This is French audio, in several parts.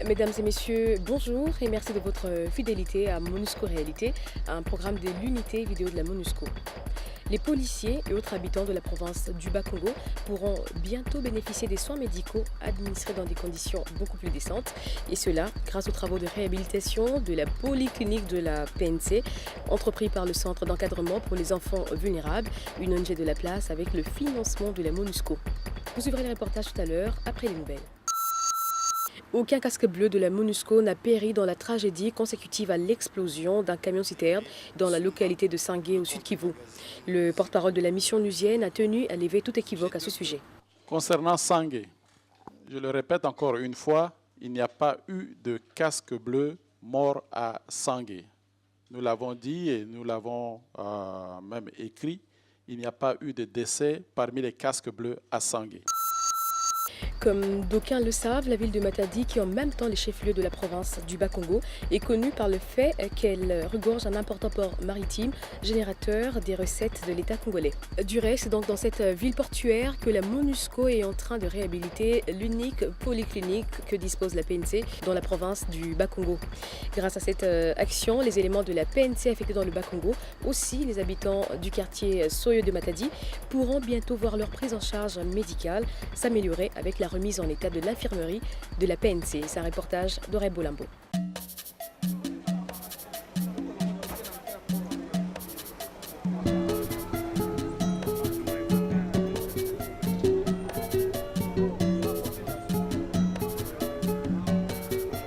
Mesdames et messieurs, bonjour et merci de votre fidélité à MONUSCO Réalité, un programme de l'unité vidéo de la MONUSCO. Les policiers et autres habitants de la province du Bas-Congo pourront bientôt bénéficier des soins médicaux administrés dans des conditions beaucoup plus décentes. Et cela grâce aux travaux de réhabilitation de la polyclinique de la PNC, entrepris par le Centre d'encadrement pour les enfants vulnérables, une ONG de la place avec le financement de la MONUSCO. Vous suivrez les reportages tout à l'heure après les nouvelles. Aucun casque bleu de la MONUSCO n'a péri dans la tragédie consécutive à l'explosion d'un camion-citerne dans la localité de Sangué au sud Kivu. Le porte-parole de la mission onusienne a tenu à lever tout équivoque à ce sujet. Concernant Sangué, je le répète encore une fois, il n'y a pas eu de casque bleu mort à Sangué. Nous l'avons dit et nous l'avons même écrit, il n'y a pas eu de décès parmi les casques bleus à Sangué. Comme d'aucuns le savent, la ville de Matadi, qui est en même temps les chefs-lieux de la province du Bas-Congo, est connue par le fait qu'elle regorge un important port maritime, générateur des recettes de l'État congolais. Du reste, c'est donc dans cette ville portuaire que la MONUSCO est en train de réhabiliter l'unique polyclinique que dispose la PNC dans la province du Bas-Congo. Grâce à cette action, les éléments de la PNC affectés dans le Bas-Congo, aussi les habitants du quartier Soyo de Matadi, pourront bientôt voir leur prise en charge médicale s'améliorer avec la remise en état de l'infirmerie de la PNC. C'est un reportage d'Auré Bolambo.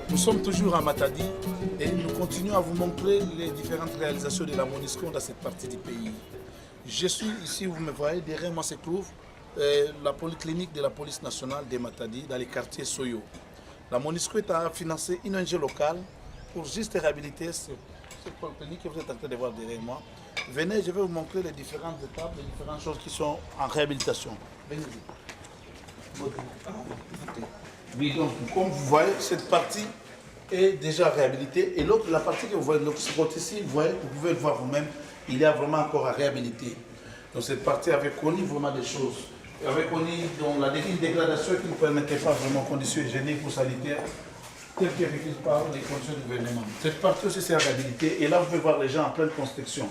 Nous sommes toujours à Matadi et nous continuons à vous montrer les différentes réalisations de la MONUSCO dans cette partie du pays. Je suis ici, vous me voyez, derrière moi se trouve la polyclinique de la police nationale de Matadi dans les quartiers Soyo. La MONUSCO a financé une ONG locale pour juste réhabiliter cette polyclinique que vous êtes en train de voir derrière moi. Venez, je vais vous montrer les différentes étapes, les différentes choses qui sont en réhabilitation. Venez-y. Oui, donc, comme vous voyez, cette partie est déjà réhabilitée. Et l'autre, la partie que vous voyez de l'autre côté ici, vous pouvez le voir vous-même, il y a vraiment encore à réhabiliter. Donc cette partie avait connu vraiment des choses. Avait connu la dégradation qui ne permettait pas vraiment conditions hygiéniques ou sanitaires telles qu'effectuées par les conditions du gouvernement. Cette partie aussi c'est à réhabiliter. Et là, vous pouvez voir les gens en pleine construction.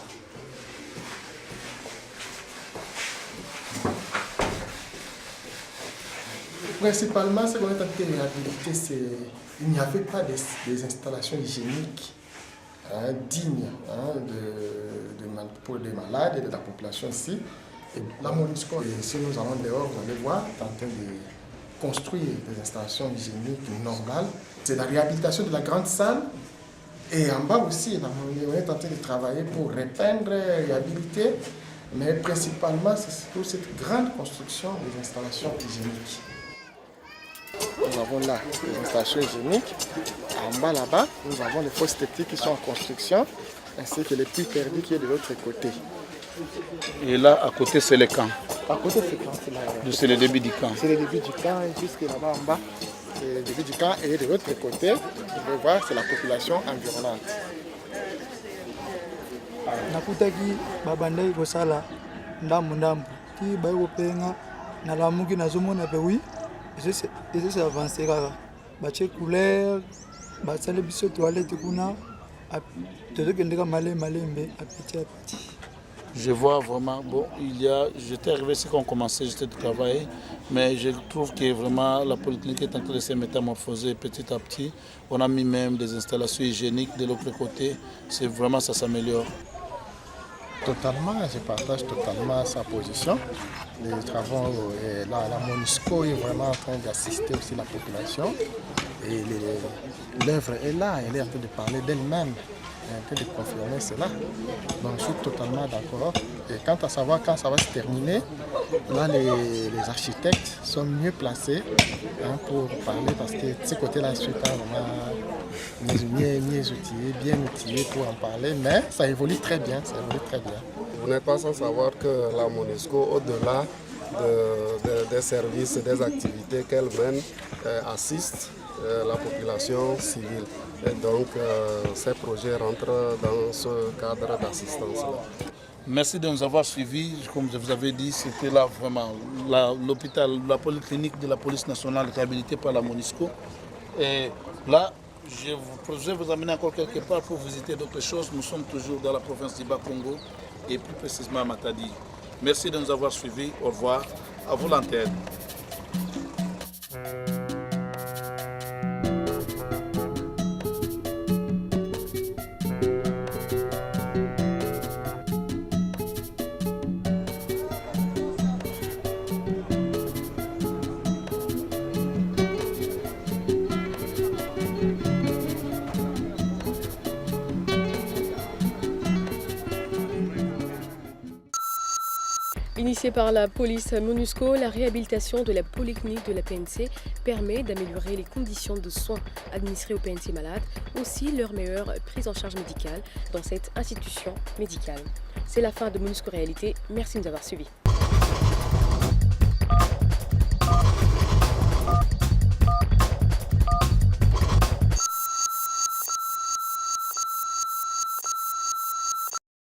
Principalement, ce qu'on est en train de réhabiliter, c'est qu'il n'y avait pas des installations hygiéniques dignes pour les malades et de la population ici. Et la MONUSCO, si nous allons dehors, vous allez voir, est en train de construire des installations hygiéniques normales. C'est la réhabilitation de la grande salle. Et en bas aussi, on est en train de travailler pour repeindre, réhabiliter. Mais principalement, c'est pour cette grande construction des installations hygiéniques. Nous avons là les installations hygiéniques. En bas là-bas, nous avons les fosses techniques qui sont en construction, ainsi que les puits perdus qui est de l'autre côté. Et là, à côté, c'est le camp. À côté, c'est le camp. C'est le début du camp. C'est le début du camp, jusque là-bas en bas. C'est le début du camp. Et de l'autre côté, vous pouvez voir, c'est la population environnante. Nakutaki babandai kosala ndambu ndambu ti bai kopenga na lamuki nazomona pe oui c'est avancé kaka bache couleur basale biso toilette kuna tozokendeka malembe à petit. Je vois vraiment, j'étais arrivé ici quand on commençait juste de travailler, mais je trouve que vraiment la polyclinique est en train de se métamorphoser petit à petit. On a mis même des installations hygiéniques de l'autre côté, c'est vraiment ça s'améliore. Totalement, je partage totalement sa position. Les travaux, la MONUSCO est vraiment en train d'assister aussi la population. Et l'œuvre est là, elle est en train de parler d'elle-même. Elle est en train de confirmer cela. Donc je suis totalement d'accord. Et quant à savoir quand ça va se terminer, là les architectes sont mieux placés pour parler parce que de ce côté-là, je ne suis pas vraiment bien outillé pour en parler, mais ça évolue très bien, Vous n'êtes pas sans savoir que la MONUSCO, au-delà des services et des activités qu'elle mène, assiste la population civile. Et donc, ces projets rentrent dans ce cadre d'assistance-là. Merci de nous avoir suivis. Comme je vous avais dit, c'était là vraiment l'hôpital, la polyclinique de la police nationale réhabilitée par la MONUSCO. Et là, je vais vous amener encore quelque part pour visiter d'autres choses. Nous sommes toujours dans la province du Bas-Congo et plus précisément à Matadi. Merci de nous avoir suivis. Au revoir. À vous l'antenne. Initiée par la police MONUSCO, la réhabilitation de la polyclinique de la PNC permet d'améliorer les conditions de soins administrés aux PNC malades, aussi leur meilleure prise en charge médicale dans cette institution médicale. C'est la fin de MONUSCO Réalité. Merci de nous avoir suivis.